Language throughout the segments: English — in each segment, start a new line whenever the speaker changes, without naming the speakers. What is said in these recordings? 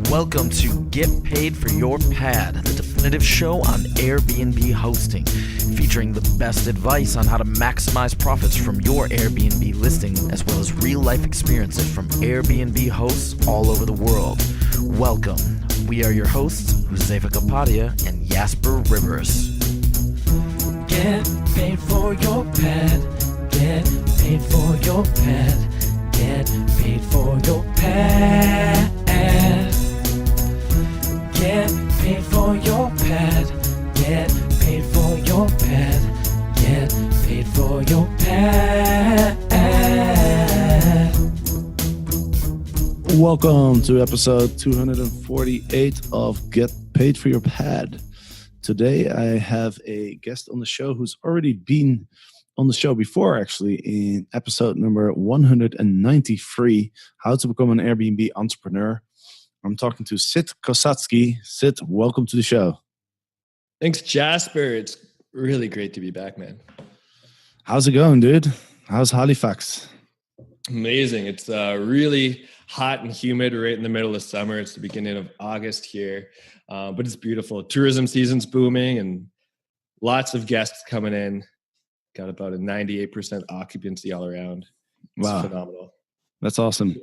Welcome to Get Paid for Your Pad, the definitive show on Airbnb hosting, featuring the best advice on how to maximize profits from your Airbnb listing, as well as real-life experiences from Airbnb hosts all over the world. Welcome. We are your hosts, Josefa Kapadia and Jasper Rivers.
Get paid for your pad. Get paid for your pad. Get paid for your pad. Get paid for your pad. Get paid for your pad. Get paid for your pad.
Welcome to episode 248 of Get Paid for Your Pad. Today I have a guest on the show who's already been on the show before, actually, in episode number 193, How to Become an Airbnb Entrepreneur. I'm talking to Sid Kosatsky. Sid, welcome to the show.
Thanks, Jasper. It's really great to be back, man.
How's it going, dude? How's Halifax?
Amazing. It's really hot and humid right in the middle of summer. It's the beginning of August here, but it's beautiful. Tourism season's booming and lots of guests coming in. Got about a 98% occupancy all around. It's phenomenal.
That's awesome.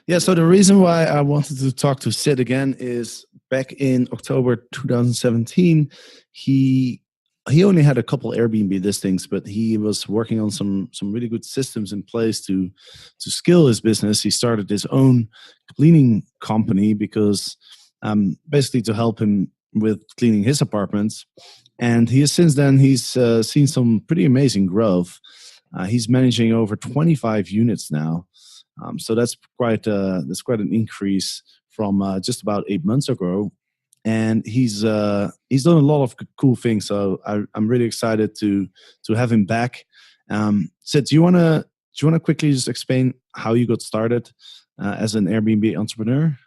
Yeah, so the reason why I wanted to talk to Sid again is back in October 2017, he only had a couple Airbnb listings, but he was working on some really good systems in place to scale his business. He started his own cleaning company because basically to help him with cleaning his apartments. And he's seen some pretty amazing growth. He's managing over 25 units now. So that's quite an increase from just about 8 months ago, and he's done a lot of cool things. So I'm really excited to have him back. Sid, do you wanna quickly just explain how you got started as an Airbnb entrepreneur?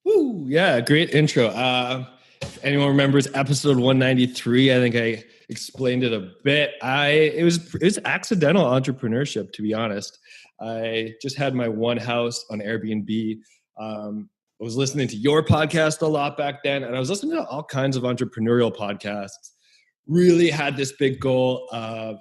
Woo, yeah, great intro. If anyone remembers episode 193, I think I explained it a bit. It was accidental entrepreneurship, to be honest. I just had my one house on Airbnb. I was listening to your podcast a lot back then, and I was listening to all kinds of entrepreneurial podcasts. Really had this big goal of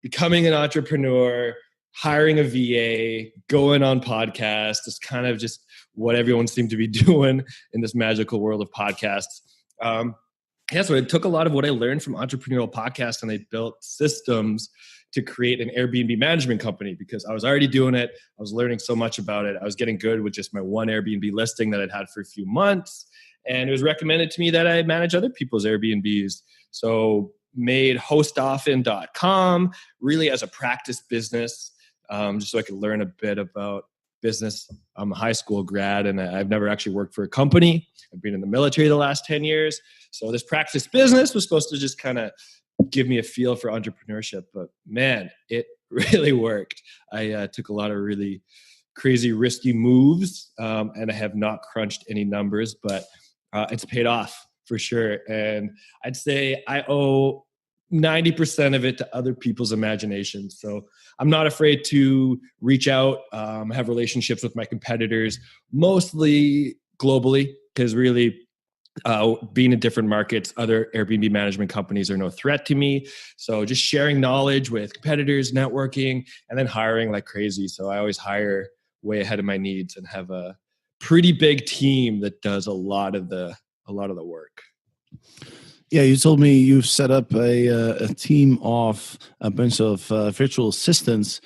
becoming an entrepreneur, hiring a VA, going on podcasts. It's kind of just what everyone seemed to be doing in this magical world of podcasts. So I took a lot of what I learned from entrepreneurial podcasts and I built systems to create an Airbnb management company because I was already doing it. I was learning so much about it. I was getting good with just my one Airbnb listing that I'd had for a few months. And it was recommended to me that I manage other people's Airbnbs. So made HostOften.com really as a practice business, just so I could learn a bit about business. I'm a high school grad and I've never actually worked for a company. I've been in the military the last 10 years. So this practice business was supposed to just kind of give me a feel for entrepreneurship, but man, it really worked. I took a lot of really crazy, risky moves, and I have not crunched any numbers, but it's paid off for sure. And I'd say I owe 90% of it to other people's imaginations. So I'm not afraid to reach out, have relationships with my competitors, mostly globally, because really being in different markets, other Airbnb management companies are no threat to me. So just sharing knowledge with competitors, networking, and then hiring like crazy. So I always hire way ahead of my needs and have a pretty big team that does a lot of the work.
Yeah, you told me you've set up a team of a bunch of virtual assistants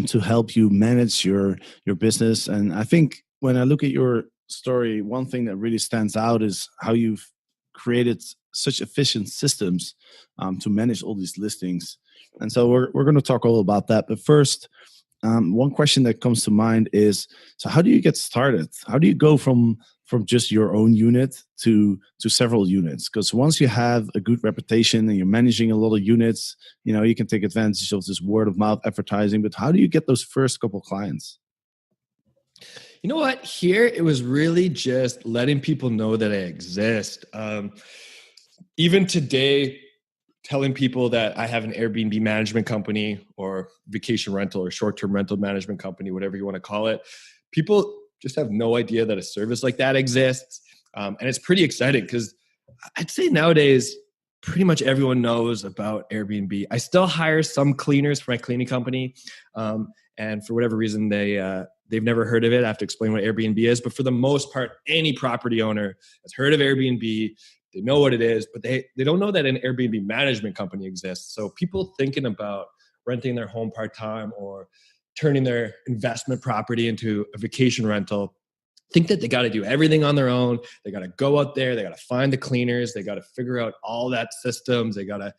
to help you manage your business. And I think when I look at your story, one thing that really stands out is how you've created such efficient systems to manage all these listings. And so we're going to talk all about that. But first, one question that comes to mind is, so how do you get started? How do you go from just your own unit to several units? Because once you have a good reputation and you're managing a lot of units, you can take advantage of this word of mouth advertising. But how do you get those first couple clients?
You know what? Here, it was really just letting people know that I exist. Even today, telling people that I have an Airbnb management company or vacation rental or short-term rental management company, whatever you want to call it, people just have no idea that a service like that exists. And it's pretty exciting because I'd say nowadays, pretty much everyone knows about Airbnb. I still hire some cleaners for my cleaning company. And for whatever reason, they've never heard of it. I have to explain what Airbnb is. But for the most part, any property owner has heard of Airbnb. They know what it is, but they don't know that an Airbnb management company exists. So people thinking about renting their home part-time or turning their investment property into a vacation rental think that they got to do everything on their own. They got to go out there. They got to find the cleaners. They got to figure out all that systems. They got to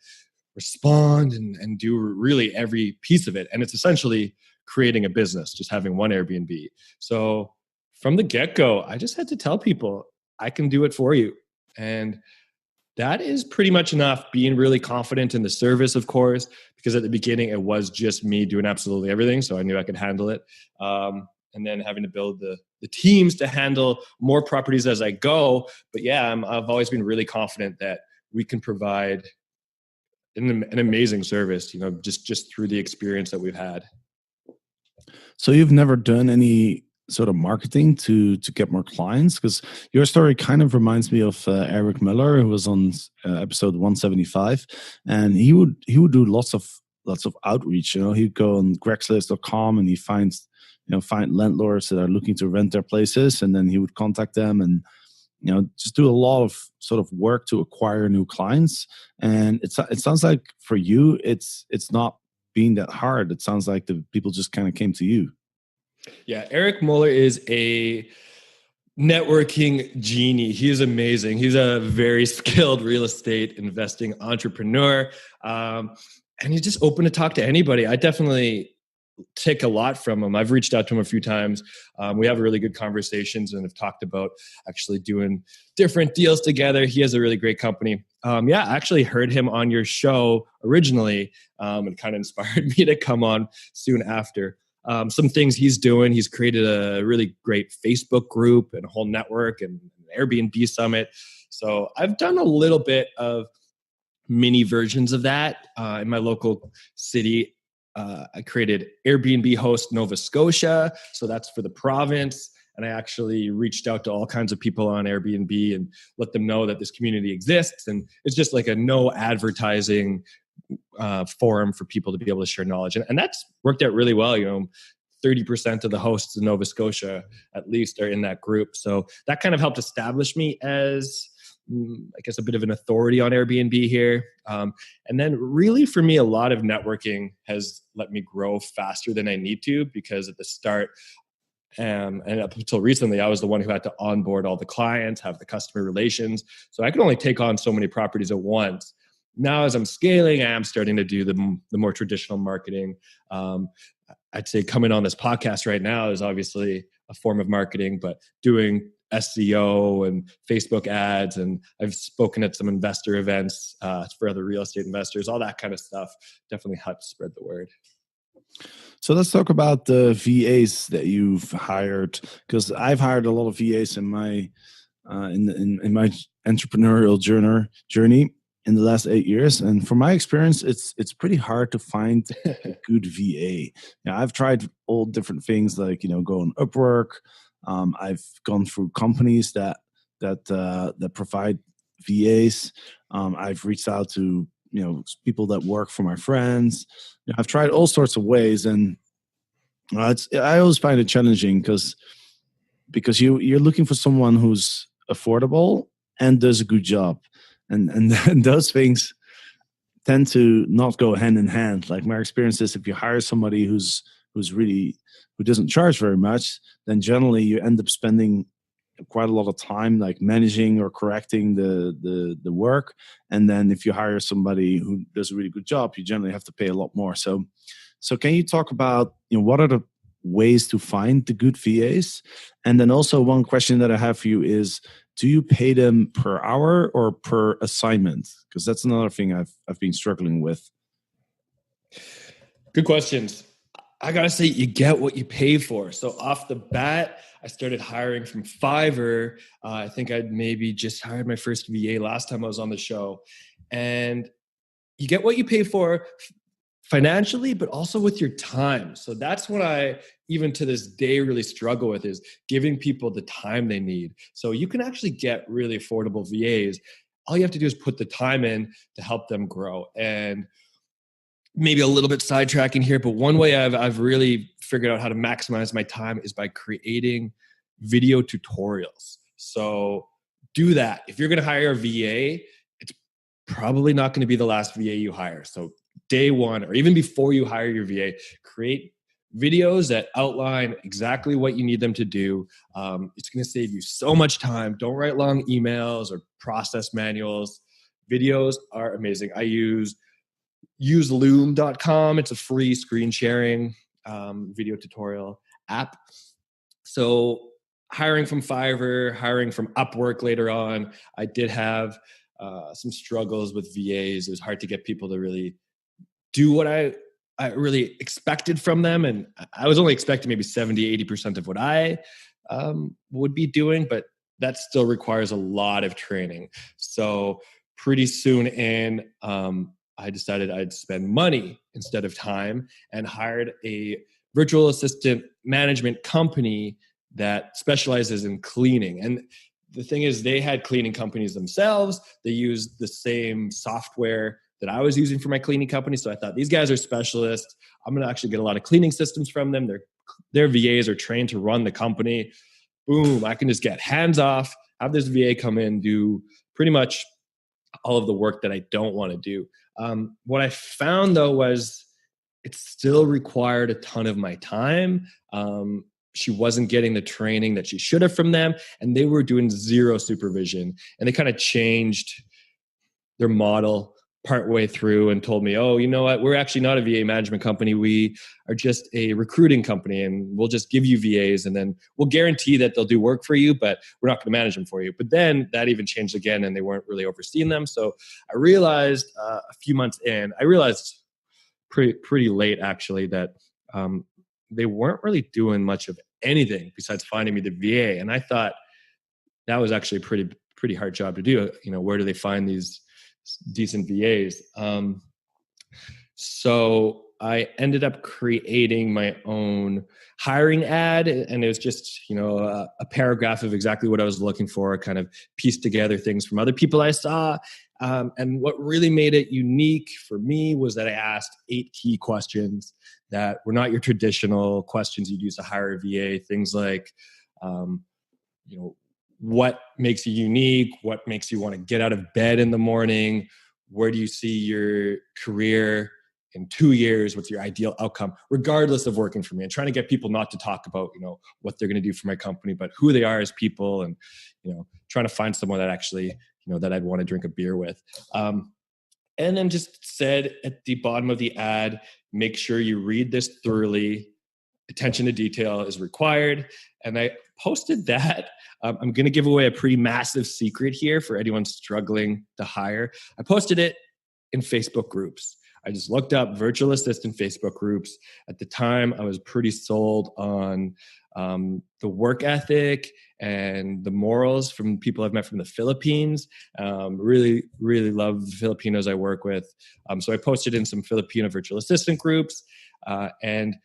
respond and do really every piece of it. And it's essentially creating a business, just having one Airbnb. So from the get-go, I just had to tell people, I can do it for you. And that is pretty much enough. Being really confident in the service, of course, because at the beginning, it was just me doing absolutely everything. So I knew I could handle it. And then having to build the teams to handle more properties as I go. But yeah, I've always been really confident that we can provide an amazing service, just through the experience that we've had.
So you've never done any sort of marketing to get more clients? Because your story kind of reminds me of Eric Miller, who was on episode 175, and he would do lots of outreach. He'd go on Craigslist.com and he find landlords that are looking to rent their places, and then he would contact them and just do a lot of sort of work to acquire new clients. And it sounds like for you, it's not being that hard. It sounds like the people just kind of came to you.
Yeah, Eric Muller is a networking genie. He's amazing. He's a very skilled real estate investing entrepreneur. And he's just open to talk to anybody. I definitely take a lot from him. I've reached out to him a few times. We have really good conversations and have talked about actually doing different deals together. He has a really great company. I actually heard him on your show originally, and kind of inspired me to come on soon after. Some things he's doing, he's created a really great Facebook group and a whole network and an Airbnb summit. So I've done a little bit of mini versions of that in my local city. I created Airbnb Host Nova Scotia. So that's for the province. And I actually reached out to all kinds of people on Airbnb and let them know that this community exists. And it's just like a no advertising forum for people to be able to share knowledge. And that's worked out really well. 30% of the hosts in Nova Scotia at least are in that group. So that kind of helped establish me as, I guess, a bit of an authority on Airbnb here. And then really for me, a lot of networking has let me grow faster than I need to, because at the start, and up until recently, I was the one who had to onboard all the clients, have the customer relations. So I could only take on so many properties at once. Now, as I'm scaling, I am starting to do the more traditional marketing. I'd say coming on this podcast right now is obviously a form of marketing, but doing SEO and Facebook ads, and I've spoken at some investor events for other real estate investors, all that kind of stuff definitely helps spread the word.
So let's talk about the VAs that you've hired, because I've hired a lot of VAs in my in my entrepreneurial journey in the last 8 years, and from my experience, it's pretty hard to find a good VA. I've tried all different things, like go on Upwork. I've gone through companies that provide VAs. I've reached out to people that work for my friends. I've tried all sorts of ways, and I always find it challenging because you're looking for someone who's affordable and does a good job, and those things tend to not go hand in hand. Like, my experience is, if you hire somebody who doesn't charge very much, then generally you end up spending quite a lot of time like managing or correcting the work. And then if you hire somebody who does a really good job, you generally have to pay a lot more. So can you talk about what are the ways to find the good VAs? And then also, one question that I have for you is, do you pay them per hour or per assignment? Because that's another thing I've been struggling with.
Good questions. I gotta say, you get what you pay for. So off the bat, I started hiring from Fiverr. I think I'd maybe just hired my first VA last time I was on the show. And you get what you pay for financially, but also with your time. So that's what even to this day really struggle with is giving people the time they need. So you can actually get really affordable VAs. All you have to do is put the time in to help them grow. And maybe a little bit sidetracking here, but one way I've really figured out how to maximize my time is by creating video tutorials. So do that. If you're going to hire a VA, it's probably not going to be the last VA you hire. So day one, or even before you hire your VA, create videos that outline exactly what you need them to do. It's going to save you so much time. Don't write long emails or process manuals. Videos are amazing. I use loom.com. It's a free screen sharing video tutorial app. So hiring from Fiverr, hiring from Upwork later on, I did have some struggles with VAs. It was hard to get people to really do what I really expected from them. And I was only expecting maybe 70, 80% of what I would be doing, but that still requires a lot of training. So pretty soon in, I decided I'd spend money instead of time and hired a virtual assistant management company that specializes in cleaning. And the thing is, they had cleaning companies themselves. They used the same software that I was using for my cleaning company. So I thought, these guys are specialists. I'm going to actually get a lot of cleaning systems from them. Their VAs are trained to run the company. Boom, I can just get hands off, have this VA come in, do pretty much all of the work that I don't want to do. What I found though was it still required a ton of my time. She wasn't getting the training that she should have from them, and they were doing zero supervision. And they kind of changed their model partway through and told me, oh, you know what? We're actually not a VA management company. We are just a recruiting company, and we'll just give you VAs, and then we'll guarantee that they'll do work for you, but we're not going to manage them for you. But then that even changed again, and they weren't really overseeing them. So I realized a few months in, I realized pretty late actually that they weren't really doing much of anything besides finding me the VA. And I thought that was actually a pretty hard job to do. You know, where do they find these decent VAs? So I ended up creating my own hiring ad, and it was just, you know, a paragraph of exactly what I was looking for, kind of pieced together things from other people I saw. And what really made it unique for me was that I asked 8 key questions that were not your traditional questions you'd use to hire a VA. Things like, you know, what makes you unique? What makes you want to get out of bed in the morning? Where do you see your career in 2 years? What's your ideal outcome, regardless of working for me? And trying to get people not to talk about, you know, what they're going to do for my company, but who they are as people, and, you know, trying to find someone that actually, you know, that I'd want to drink a beer with. And then just said at the bottom of the ad, make sure you read this thoroughly. Attention to detail is required. And I posted that. I'm going to give away a pretty massive secret here for anyone struggling to hire. I posted it in Facebook groups. I just looked up virtual assistant Facebook groups. At the time, I was pretty sold on the work ethic and the morals from people I've met from the Philippines. Really, really love the Filipinos I work with. So I posted in some Filipino virtual assistant groups, and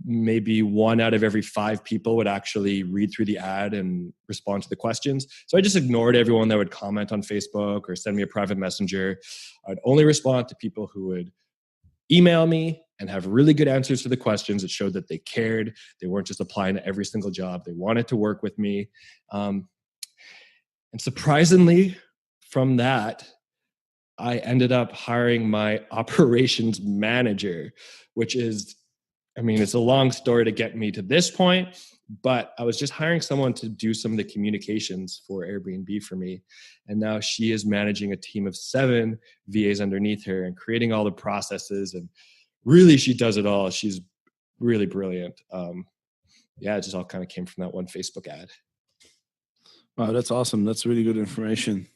maybe 1 out of every 5 people would actually read through the ad and respond to the questions. So I just ignored everyone that would comment on Facebook or send me a private messenger. I'd only respond to people who would email me and have really good answers to the questions that showed that they cared. They weren't just applying to every single job. They wanted to work with me. And surprisingly, from that, I ended up hiring my operations manager, which is, I mean, it's a long story to get me to this point, but I was just hiring someone to do some of the communications for Airbnb for me. And now she is managing a team of 7 VAs underneath her and creating all the processes. And really, she does it all. She's really brilliant. Yeah, it just all kind of came from that one Facebook ad.
Wow, that's awesome. That's really good information.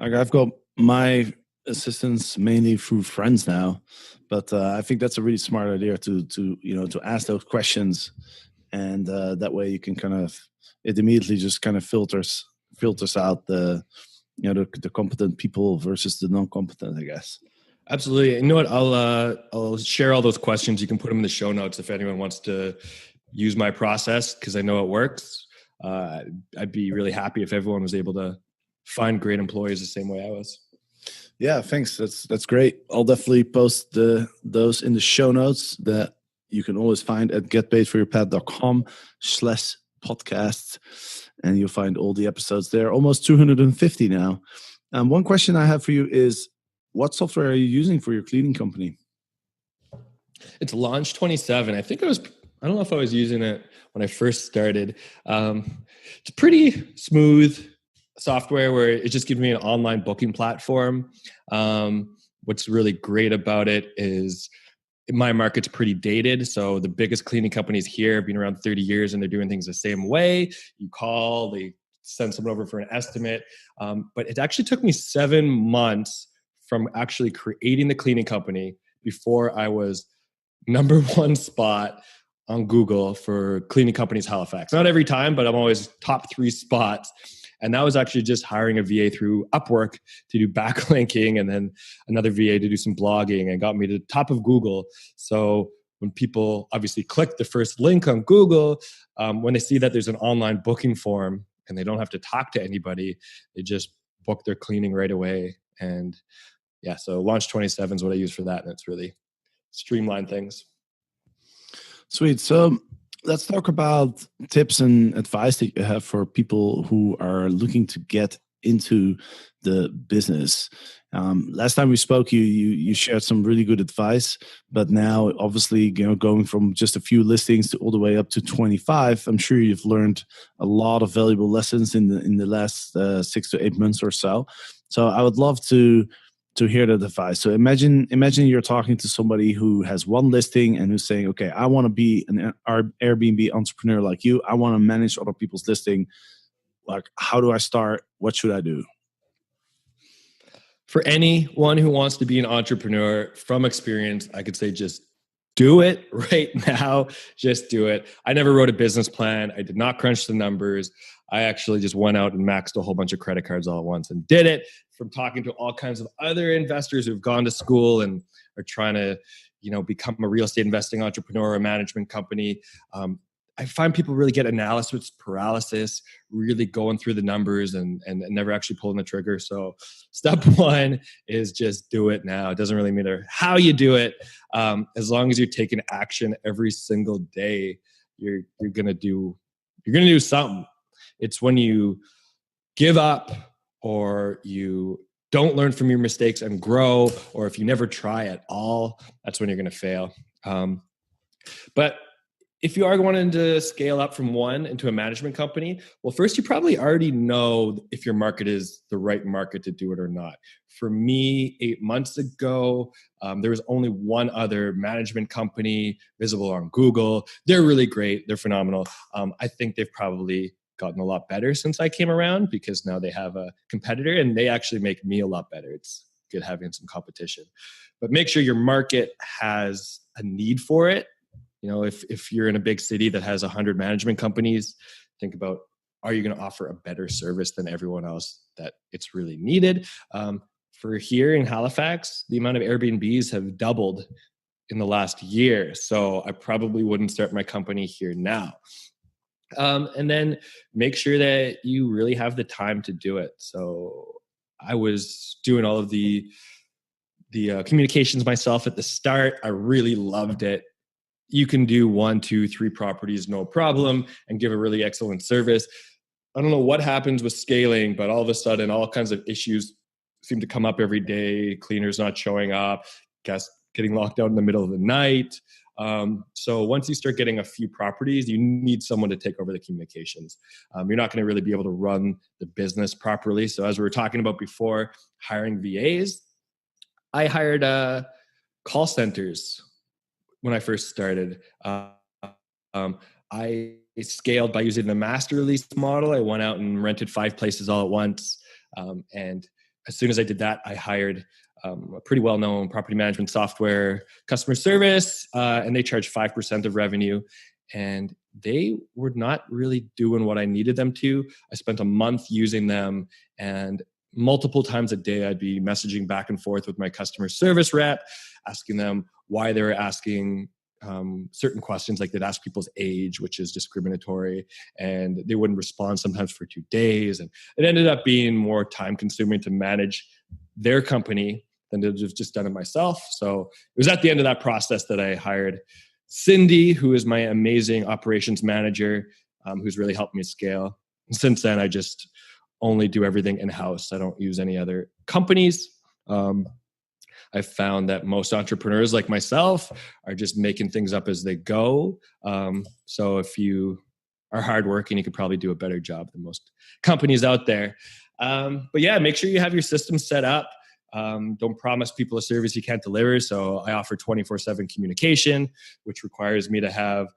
Like, I've got my assistants mainly through friends now, but I think that's a really smart idea to ask those questions, and that way you can it immediately just kind of filters out the competent people versus the non-competent, I guess.
Absolutely. You know what? I'll share all those questions. You can put them in the show notes if anyone wants to use my process, because I know it works. I'd be really happy if everyone was able to find great employees the same way I was.
Yeah, thanks. That's great. I'll definitely post those in the show notes that you can always find at getpaidforyourpad.com/podcasts, and you'll find all the episodes there. Almost 250 now. One question I have for you is, what software are you using for your cleaning company?
It's Launch 27. I don't know if I was using it when I first started. It's pretty smooth software where it just gives me an online booking platform. What's really great about it is my market's pretty dated. So the biggest cleaning companies here have been around 30 years and they're doing things the same way. You call, they send someone over for an estimate. But it actually took me 7 months from actually creating the cleaning company before I was number one spot on Google for cleaning companies Halifax. Not every time, but I'm always top 3 spots. And that was actually just hiring a VA through Upwork to do backlinking, and then another VA to do some blogging, and got me to the top of Google. So when people obviously click the first link on Google, when they see that there's an online booking form and they don't have to talk to anybody, they just book their cleaning right away. And yeah, so Launch 27 is what I use for that. And it's really streamlined things.
Sweet. So let's talk about tips and advice that you have for people who are looking to get into the business. Last time we spoke, you shared some really good advice, but now obviously, going from just a few listings to all the way up to 25, I'm sure you've learned a lot of valuable lessons in the last 6 to 8 months or so. So I would love to hear that advice. So imagine you're talking to somebody who has one listing and who's saying, okay, I want to be an Airbnb entrepreneur like you. I want to manage other people's listing. Like, how do I start? What should I do?
For anyone who wants to be an entrepreneur, from experience, I could say just do it right now. Just do it. I never wrote a business plan. I did not crunch the numbers. I actually just went out and maxed a whole bunch of credit cards all at once and did it. From talking to all kinds of other investors who've gone to school and are trying to, become a real estate investing entrepreneur or a management company. I find people really get analysis paralysis, really going through the numbers and never actually pulling the trigger. So step one is just do it now. It doesn't really matter how you do it. As long as you're taking action every single day, you're going to do something. It's when you give up or you don't learn from your mistakes and grow, or if you never try at all, that's when you're going to fail. But if you are wanting to scale up from one into a management company, well, first, you probably already know if your market is the right market to do it or not. For me, 8 months ago, there was only one other management company visible on Google. They're really great. They're phenomenal. I think they've probably gotten a lot better since I came around, because now they have a competitor and they actually make me a lot better. It's good having some competition. But make sure your market has a need for it. If you're in a big city that has 100 management companies, think about, are you going to offer a better service than everyone else that it's really needed? For here in Halifax, the amount of Airbnbs have doubled in the last year. So I probably wouldn't start my company here now. And then make sure that you really have the time to do it. So I was doing all of the communications myself at the start. I really loved it. You can do 1, 2, 3 properties, no problem, and give a really excellent service. I don't know what happens with scaling, but all of a sudden, all kinds of issues seem to come up every day. Cleaners not showing up, guests getting locked out in the middle of the night. So once you start getting a few properties, you need someone to take over the communications. You're not going to really be able to run the business properly. So as we were talking about before, hiring VAs, I hired call centers. When I first started, I scaled by using the master lease model. I went out and rented 5 places all at once. And as soon as I did that, I hired a pretty well-known property management software customer service, and they charged 5% of revenue. And they were not really doing what I needed them to. I spent a month using them, and multiple times a day, I'd be messaging back and forth with my customer service rep, asking them why they were asking certain questions. Like they'd ask people's age, which is discriminatory, and they wouldn't respond sometimes for 2 days. And it ended up being more time consuming to manage their company than to have just done it myself. So it was at the end of that process that I hired Cindy, who is my amazing operations manager, who's really helped me scale. And since then, I just only do everything in-house. I don't use any other companies. I've found that most entrepreneurs like myself are just making things up as they go. So if you are hardworking, you could probably do a better job than most companies out there. But yeah, make sure you have your system set up. Don't promise people a service you can't deliver. So I offer 24/7 communication, which requires me to have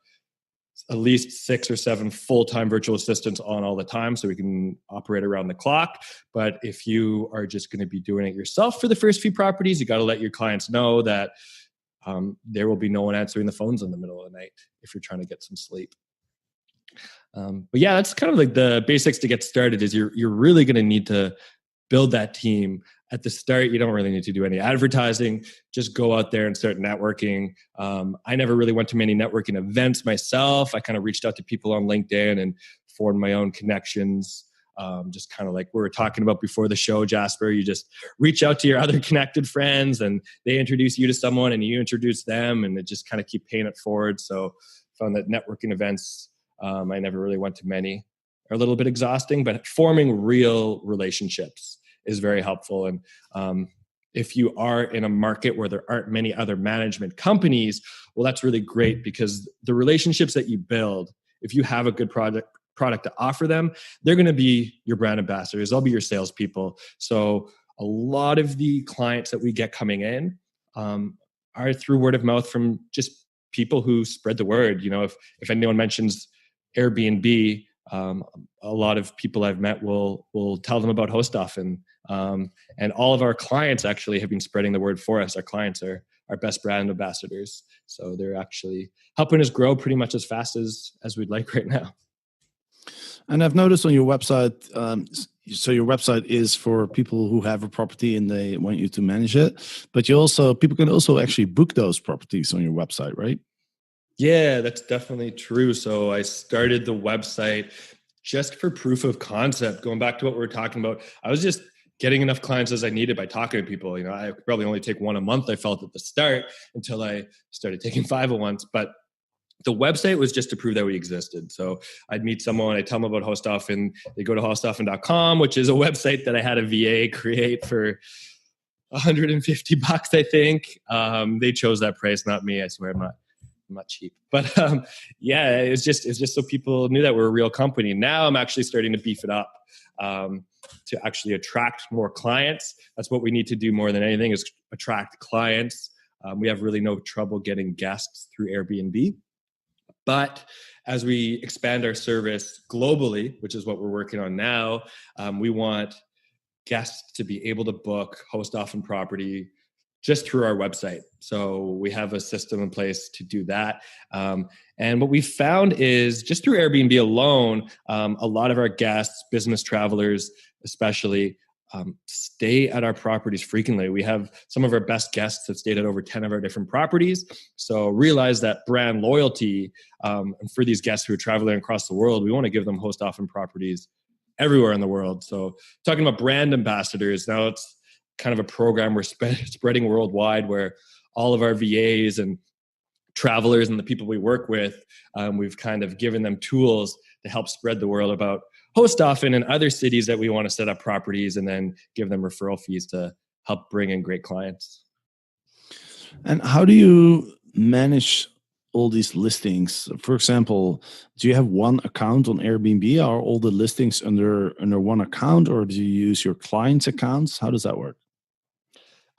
at least 6 or 7 full-time virtual assistants on all the time so we can operate around the clock. But if you are just going to be doing it yourself for the first few properties, you got to let your clients know that there will be no one answering the phones in the middle of the night if you're trying to get some sleep. But yeah, that's kind of like the basics to get started. Is you're really going to need to build that team. At the start, you don't really need to do any advertising. Just go out there and start networking. I never really went to many networking events myself. I kind of reached out to people on LinkedIn and formed my own connections. Just kind of like we were talking about before the show, Jasper, you just reach out to your other connected friends and they introduce you to someone and you introduce them, and it just kind of keep paying it forward. So I found that networking events, I never really went to many, are a little bit exhausting, but forming real relationships is very helpful. And if you are in a market where there aren't many other management companies, well, that's really great, because the relationships that you build, if you have a good product to offer them, they're going to be your brand ambassadors. They'll be your salespeople. So a lot of the clients that we get coming in are through word of mouth from just people who spread the word. You know, if anyone mentions Airbnb, a lot of people I've met will tell them about HostOften. And all of our clients actually have been spreading the word for us. Our clients are our best brand ambassadors. So they're actually helping us grow pretty much as fast as we'd like right now.
And I've noticed on your website, so your website is for people who have a property and they want you to manage it, but people can also actually book those properties on your website, right?
Yeah, that's definitely true. So I started the website just for proof of concept. Going back to what we were talking about, I was just getting enough clients as I needed by talking to people. You know, I could probably only take one a month, I felt, at the start, until I started taking 5 at once. But the website was just to prove that we existed. So I'd meet someone, I tell them about HostOften, they go to hostoften.com, which is a website that I had a VA create for $150, I think. They chose that price, not me. I swear, I'm not cheap. But yeah, it's just so people knew that we're a real company. Now I'm actually starting to beef it up to actually attract more clients. That's what we need to do more than anything, is attract clients. We have really no trouble getting guests through Airbnb. But as we expand our service globally, which is what we're working on now, we want guests to be able to book HostOften property just through our website. So we have a system in place to do that. And what we found is just through Airbnb alone, a lot of our guests, business travelers especially, stay at our properties frequently. We have some of our best guests that stayed at over 10 of our different properties. So realize that brand loyalty, and for these guests who are traveling across the world, we want to give them HostOften properties everywhere in the world. So talking about brand ambassadors, now it's kind of a program we're spreading worldwide, where all of our VAs and travelers and the people we work with, we've kind of given them tools to help spread the word about HostOften in other cities that we want to set up properties, and then give them referral fees to help bring in great clients.
And how do you manage all these listings? For example, do you have one account on Airbnb? Are all the listings under one account, or do you use your clients' accounts? How does that work?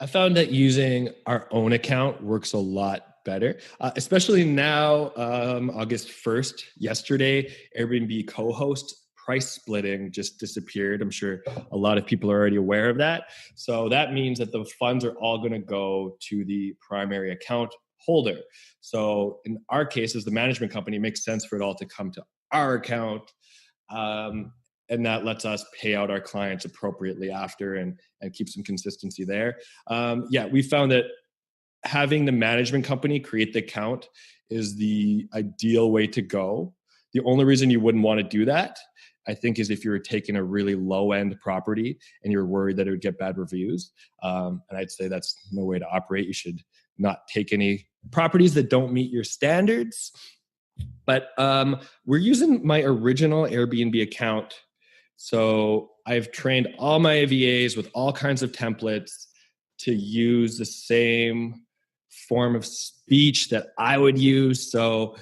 I found that using our own account works a lot better, especially now, August 1st, yesterday, Airbnb co-host price splitting just disappeared. I'm sure a lot of people are already aware of that. So that means that the funds are all going to go to the primary account holder. So in our case, as the management company, it makes sense for it all to come to our account. and that lets us pay out our clients appropriately after and keep some consistency there. We found that having the management company create the account is the ideal way to go. The only reason you wouldn't want to do that, I think, is if you're taking a really low-end property and you're worried that it would get bad reviews. And I'd say that's no way to operate. You should not take any properties that don't meet your standards. But we're using my original Airbnb account. So I've trained all my VAs with all kinds of templates to use the same form of speech that I would use. So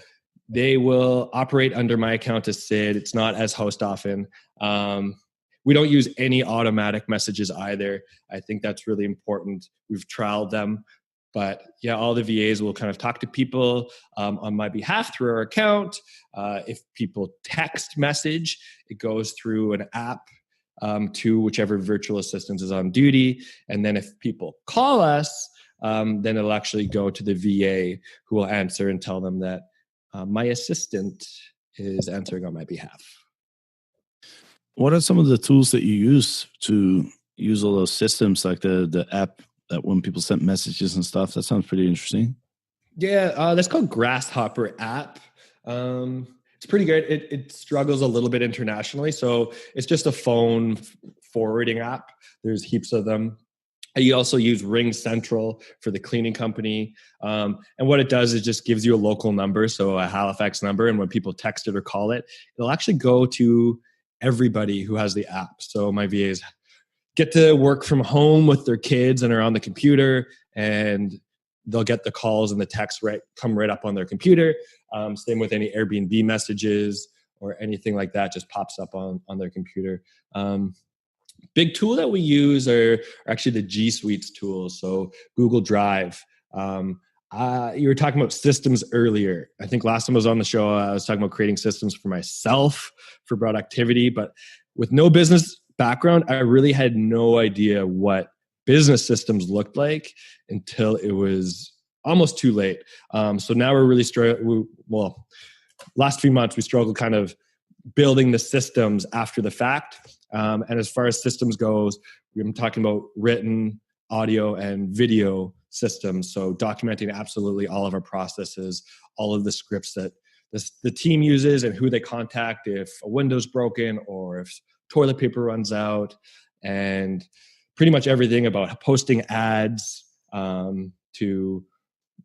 they will operate under my account as Sid. It's not as HostOften. We don't use any automatic messages either. I think that's really important. We've trialed them. But yeah, all the VAs will kind of talk to people on my behalf through our account. If people text message, it goes through an app to whichever virtual assistant is on duty. And then if people call us, then it'll actually go to the VA who will answer and tell them that my assistant is answering on my behalf.
What are some of the tools that you use to use all those systems, like the app that when people send messages and stuff? That sounds pretty interesting.
Yeah, that's called Grasshopper app. It's pretty good. It struggles a little bit internationally. So it's just a phone forwarding app. There's heaps of them. You also use Ring Central for the cleaning company. And what it does is just gives you a local number, so a Halifax number. And when people text it or call it, it'll actually go to everybody who has the app. So my VAs get to work from home with their kids and are on the computer, and they'll get the calls and the texts come right up on their computer. Same with any Airbnb messages or anything like that, just pops up on their computer. Big tool that we use are actually the G Suites tools. So Google Drive. You were talking about systems earlier. I think last time I was on the show, I was talking about creating systems for myself for productivity, but with no business background, I really had no idea what business systems looked like until it was almost too late. So now we're really struggling. Well, last few months, we struggled kind of building the systems after the fact. And as far as systems goes, I'm talking about written, audio, and video systems. So documenting absolutely all of our processes, all of the scripts that the team uses and who they contact if a window's broken or if toilet paper runs out, and pretty much everything about posting ads to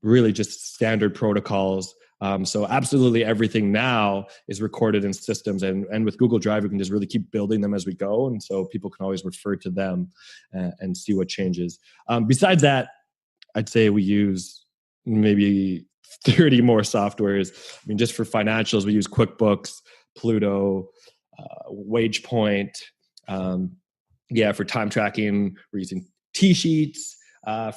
really just standard protocols. So absolutely everything now is recorded in systems, and with Google Drive, we can just really keep building them as we go. And so people can always refer to them and see what changes. Besides that, I'd say we use maybe 30 more softwares. I mean, just for financials, we use QuickBooks, Pluto, WagePoint. For time tracking, we're using T-Sheets.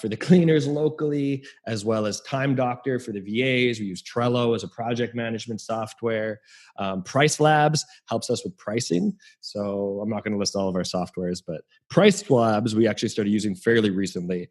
For the cleaners locally, as well as Time Doctor for the VAs. We use Trello as a project management software. Price Labs helps us with pricing. So I'm not going to list all of our softwares, but Price Labs we actually started using fairly recently.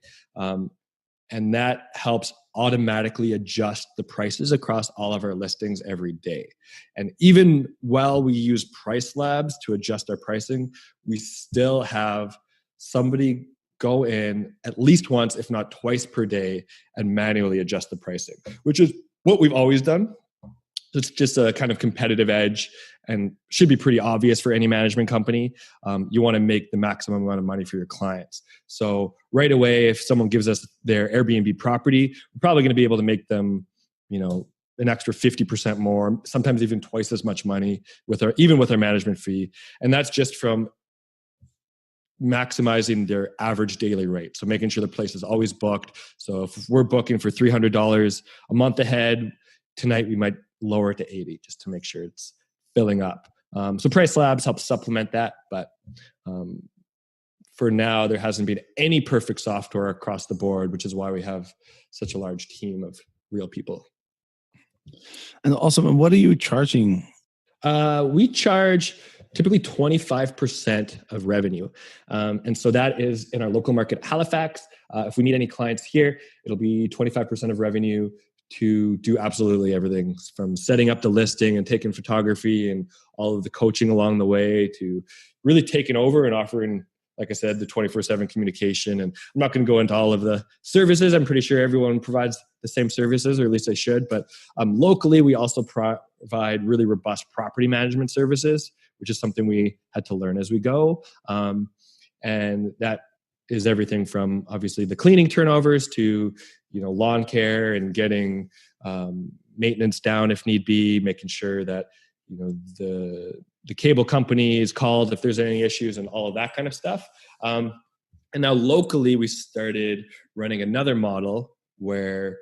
And that helps automatically adjust the prices across all of our listings every day. And even while we use Price Labs to adjust our pricing, we still have somebody go in at least once, if not twice per day, and manually adjust the pricing, which is what we've always done. It's just a kind of competitive edge and should be pretty obvious for any management company. You want to make the maximum amount of money for your clients. So right away, if someone gives us their Airbnb property, we're probably going to be able to make them, an extra 50% more, sometimes even twice as much money with our management fee. And that's just from maximizing their average daily rate. So making sure the place is always booked. So if we're booking for $300 a month ahead, tonight we might lower it to $80 just to make sure it's filling up. So Price Labs helps supplement that. But for now, there hasn't been any perfect software across the board, which is why we have such a large team of real people.
And also, what are you charging?
We charge typically 25% of revenue. And so that is in our local market, Halifax. If we need any clients here, it'll be 25% of revenue to do absolutely everything from setting up the listing and taking photography and all of the coaching along the way to really taking over and offering, like I said, the 24/7 communication. And I'm not going to go into all of the services. I'm pretty sure everyone provides the same services, or at least they should. But locally, we also provide really robust property management services, which is something we had to learn as we go. And that is everything from obviously the cleaning turnovers to, lawn care and getting maintenance down if need be, making sure that, the cable company is called if there's any issues and all of that kind of stuff. And now locally, we started running another model where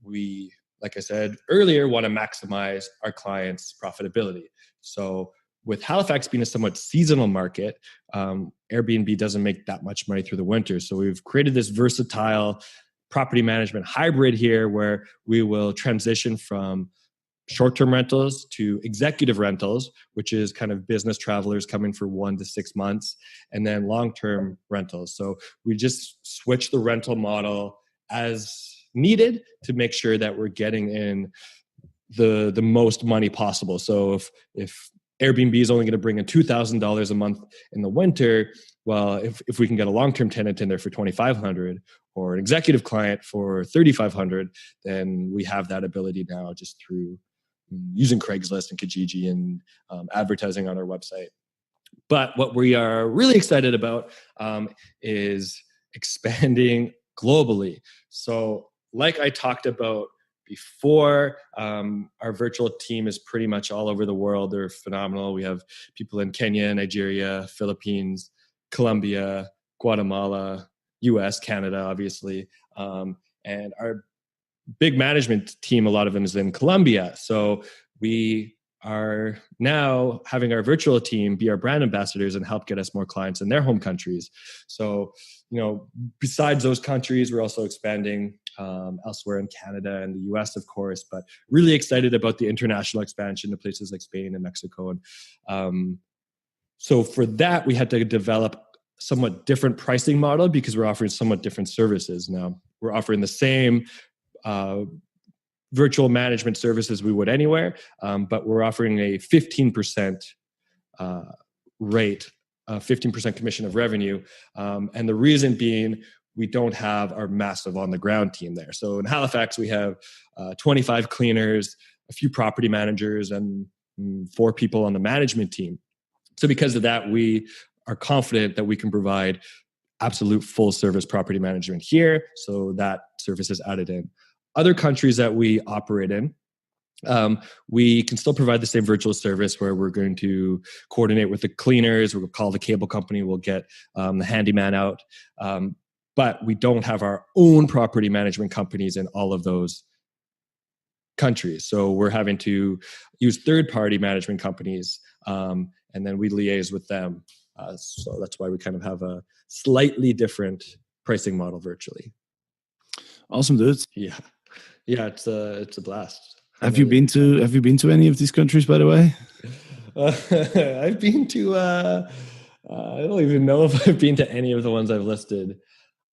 we, like I said earlier, want to maximize our clients' profitability. So with Halifax being a somewhat seasonal market, Airbnb doesn't make that much money through the winter. So we've created this versatile property management hybrid here where we will transition from short-term rentals to executive rentals, which is kind of business travelers coming for 1 to 6 months, and then long-term rentals. So we just switch the rental model as needed to make sure that we're getting in the most money possible. So if Airbnb is only going to bring in $2,000 a month in the winter, well, if we can get a long-term tenant in there for $2,500 or an executive client for $3,500, then we have that ability now just through using Craigslist and Kijiji and advertising on our website. But what we are really excited about is expanding globally. So like I talked about before, our virtual team is pretty much all over the world. They're phenomenal. We have people in Kenya, Nigeria, Philippines, Colombia, Guatemala, US, Canada, obviously. And our big management team, a lot of them is in Colombia. So we are now having our virtual team be our brand ambassadors and help get us more clients in their home countries. So, besides those countries, we're also expanding elsewhere in Canada and the US, of course, but really excited about the international expansion to places like Spain and Mexico. And so for that, we had to develop somewhat different pricing model because we're offering somewhat different services. Now, we're offering the same virtual management services we would anywhere, but we're offering a 15% rate, 15% commission of revenue. And the reason being, we don't have our massive on-the-ground team there. So in Halifax, we have 25 cleaners, a few property managers, and 4 people on the management team. So because of that, we are confident that we can provide absolute full-service property management here. So that service is added in. Other countries that we operate in, we can still provide the same virtual service where we're going to coordinate with the cleaners. We'll call the cable company. We'll get the handyman out. But we don't have our own property management companies in all of those countries. So we're having to use third-party management companies, and then we liaise with them. So that's why we kind of have a slightly different pricing model virtually.
Awesome, dude.
Yeah, it's a blast.
Have you been to any of these countries, by the way?
I've been to. I don't even know if I've been to any of the ones I've listed.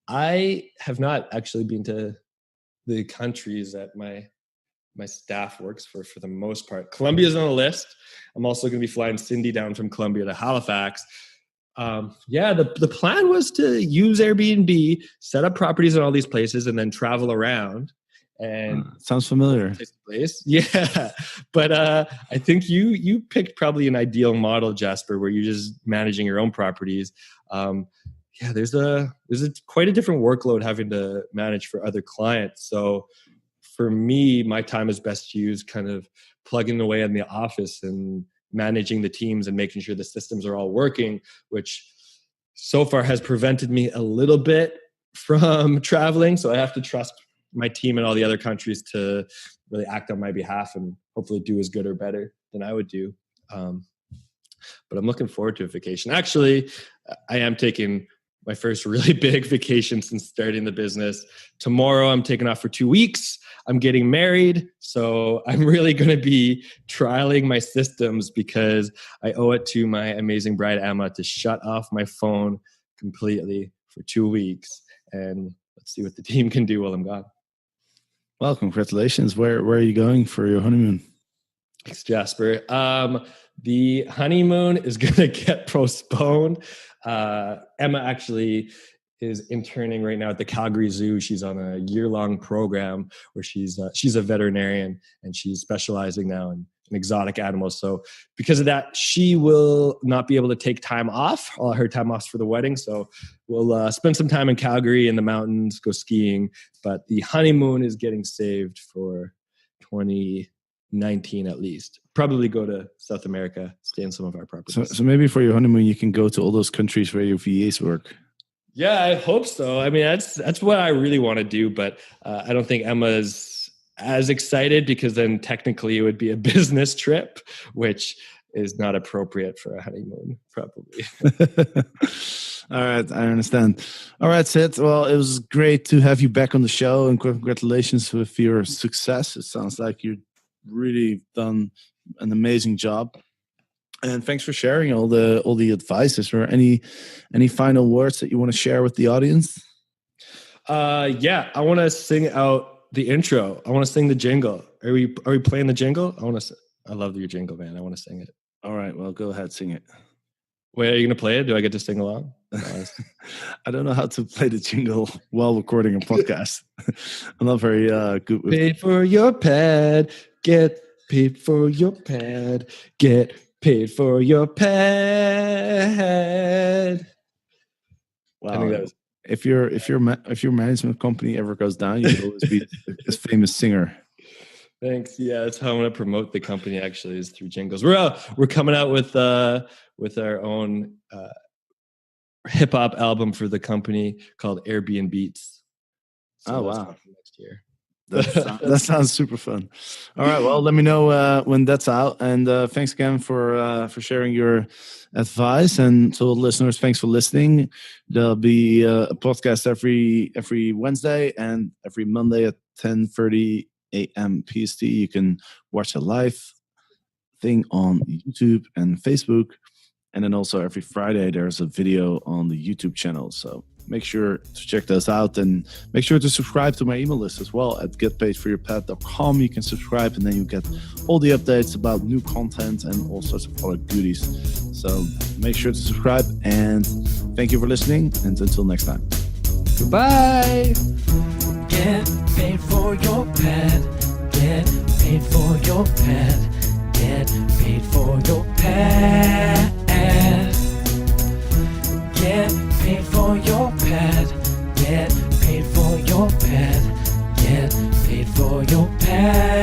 I have not actually been to the countries that my staff works for the most part. Colombia's on the list. I'm also going to be flying Cindy down from Colombia to Halifax. The plan was to use Airbnb, set up properties in all these places, and then travel around. And
sounds familiar.
Place. Yeah, but I think you picked probably an ideal model, Jasper, where you're just managing your own properties. There's quite a different workload having to manage for other clients. So for me, my time is best used kind of plugging away in the office and managing the teams and making sure the systems are all working, which so far has prevented me a little bit from traveling. So I have to trust my team in all the other countries to really act on my behalf and hopefully do as good or better than I would do. But I'm looking forward to a vacation. Actually, I am taking my first really big vacation since starting the business. Tomorrow, I'm taking off for 2 weeks. I'm getting married. So I'm really going to be trialing my systems because I owe it to my amazing bride, Emma, to shut off my phone completely for 2 weeks. And let's see what the team can do while I'm gone.
Well, congratulations. Where are you going for your honeymoon?
Thanks, Jasper. The honeymoon is going to get postponed. Emma actually is interning right now at the Calgary Zoo. She's on a year-long program where she's a veterinarian, and she's specializing now in exotic animals. So because of that, she will not be able to take time off. All her time off for the wedding. So we'll spend some time in Calgary in the mountains, go skiing. But the honeymoon is getting saved for 2019 at least. Probably go to South America, stay in some of our properties.
So maybe for your honeymoon, you can go to all those countries where your VAs work.
Yeah, I hope so. I mean, that's what I really want to do, but I don't think Emma's as excited, because then technically it would be a business trip, which is not appropriate for a honeymoon, probably.
All right, I understand. All right, Sid. Well, it was great to have you back on the show, and congratulations with your success. It sounds like you've really done an amazing job. And thanks for sharing all the advice. Is there any final words that you want to share with the audience?
Yeah, I want to sing out the intro. I want to sing the jingle. Are we playing the jingle? I love your jingle, man. I want to sing it.
All right, well, go ahead, sing it.
Wait, are you going to play it? Do I get to sing along?
I don't know how to play the jingle while recording a podcast. I'm not very good with
Pay for your pad. Get paid for your pad. Get paid for your pad.
Wow.
I think that was.
If your management company ever goes down, you'll always be a famous singer.
Thanks. Yeah, that's how I'm going to promote the company. Actually, is through jingles. We're coming out with our own hip hop album for the company called Airbnb Beats.
So wow!
Next year.
That sounds super fun. All right, well, let me know when that's out. And thanks again for sharing your advice. And to all the listeners, thanks for listening. There'll be a podcast every Wednesday and every Monday at 10:30 a.m. PST. You can watch a live thing on YouTube and Facebook. And then also every Friday, there's a video on the YouTube channel. So make sure to check those out, and make sure to subscribe to my email list as well at getpaidforyourpet.com. You can subscribe, and then you get all the updates about new content and all sorts of other goodies. So make sure to subscribe, and thank you for listening, and until next time.
Goodbye.
Get paid for your pet. Get paid for your pet. Get paid for your pet. Get paid for your pet. Get paid for your pet. Get paid for your pet.